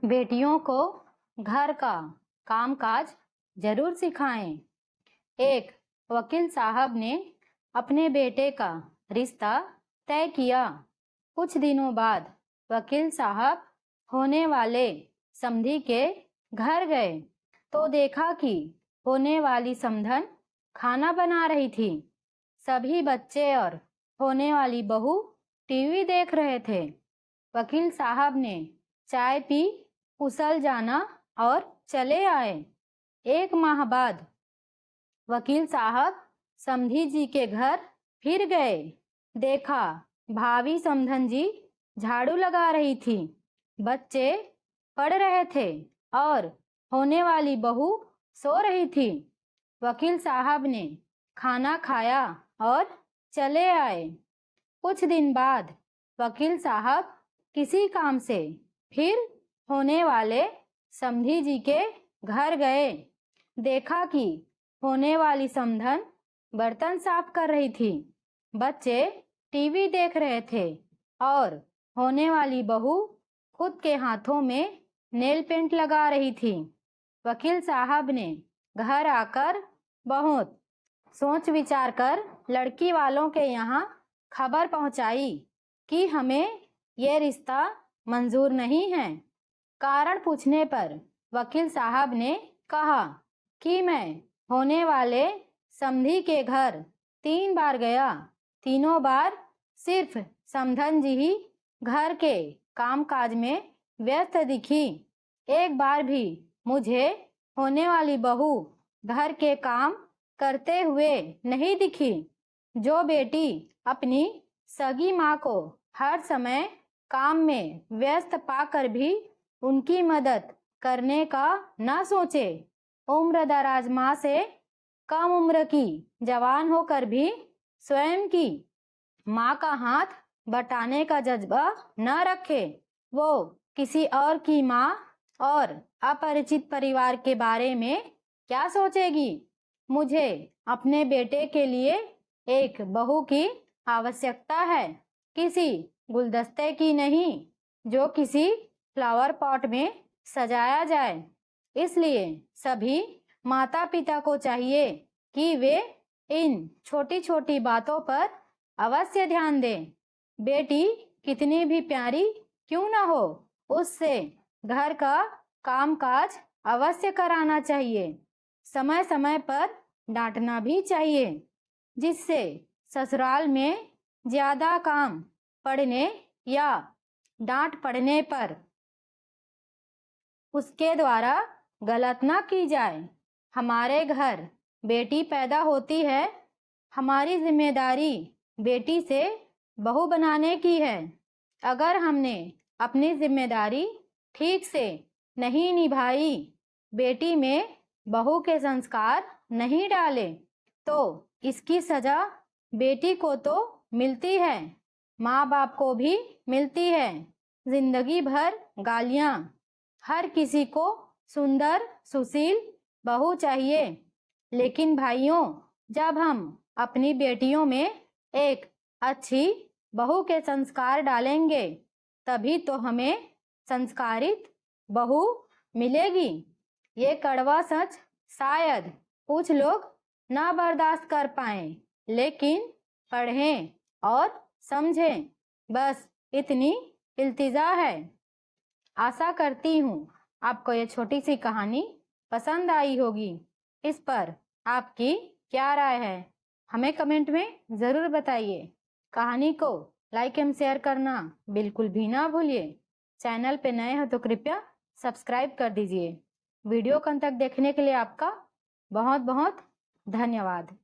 बेटियों को घर का कामकाज जरूर सिखाएं। एक वकील साहब ने अपने बेटे का रिश्ता तय किया। कुछ दिनों बाद वकील साहब होने वाले समधी के घर गए तो देखा कि होने वाली समधन खाना बना रही थी। सभी बच्चे और होने वाली बहू टीवी देख रहे थे। वकील साहब ने चाय पी, कुशल जाना और चले आए। 1 माह बाद वकील साहब समधी जी के घर फिर गए। देखा भाभी समधन जी झाड़ू लगा रही थी, बच्चे पढ़ रहे थे और होने वाली बहू सो रही थी। वकील साहब ने खाना खाया और चले आए। कुछ दिन बाद वकील साहब किसी काम से फिर होने वाले समधी जी के घर गए। देखा कि होने वाली समधन बर्तन साफ कर रही थी, बच्चे टीवी देख रहे थे और होने वाली बहू खुद के हाथों में नेल पेंट लगा रही थी। वकील साहब ने घर आकर बहुत सोच विचार कर लड़की वालों के यहाँ खबर पहुंचाई कि हमें ये रिश्ता मंजूर नहीं है। कारण पूछने पर वकील साहब ने कहा कि मैं होने वाले समधी के घर 3 बार गया, तीनों बार सिर्फ समधन जी ही घर के कामकाज में व्यस्त दिखी। एक बार भी मुझे होने वाली बहू घर के काम करते हुए नहीं दिखी। जो बेटी अपनी सगी माँ को हर समय काम में व्यस्त पाकर भी उनकी मदद करने का न सोचे, उम्र दराज माँ से कम उम्र की जवान होकर भी स्वयं की माँ का हाथ बटाने का जज्बा न रखे, वो किसी और की माँ और अपरिचित परिवार के बारे में क्या सोचेगी। मुझे अपने बेटे के लिए एक बहू की आवश्यकता है, किसी गुलदस्ते की नहीं जो किसी फ्लावर पॉट में सजाया जाए। इसलिए सभी माता पिता को चाहिए कि वे इन छोटी छोटी बातों पर अवश्य ध्यान दें। बेटी कितनी भी प्यारी क्यों ना हो, उससे घर का कामकाज अवश्य कराना चाहिए। समय समय पर डांटना भी चाहिए, जिससे ससुराल में ज्यादा काम पड़ने या डांट पड़ने पर उसके द्वारा गलत ना की जाए। हमारे घर बेटी पैदा होती है, हमारी जिम्मेदारी बेटी से बहू बनाने की है। अगर हमने अपनी जिम्मेदारी ठीक से नहीं निभाई, बेटी में बहू के संस्कार नहीं डाले, तो इसकी सजा बेटी को तो मिलती है, माँ बाप को भी मिलती है। जिंदगी भर गालियाँ। हर किसी को सुंदर सुशील बहू चाहिए, लेकिन भाइयों, जब हम अपनी बेटियों में एक अच्छी बहू के संस्कार डालेंगे, तभी तो हमें संस्कारित बहू मिलेगी। ये कड़वा सच शायद कुछ लोग ना बर्दाश्त कर पाएं, लेकिन पढ़ें और समझें, बस इतनी इल्तिजा है। आशा करती हूँ आपको ये छोटी सी कहानी पसंद आई होगी। इस पर आपकी क्या राय है, हमें कमेंट में ज़रूर बताइए। कहानी को लाइक एवं शेयर करना बिल्कुल भी ना भूलिए। चैनल पे नए हो तो कृपया सब्सक्राइब कर दीजिए। वीडियो को अंत तक देखने के लिए आपका बहुत बहुत धन्यवाद।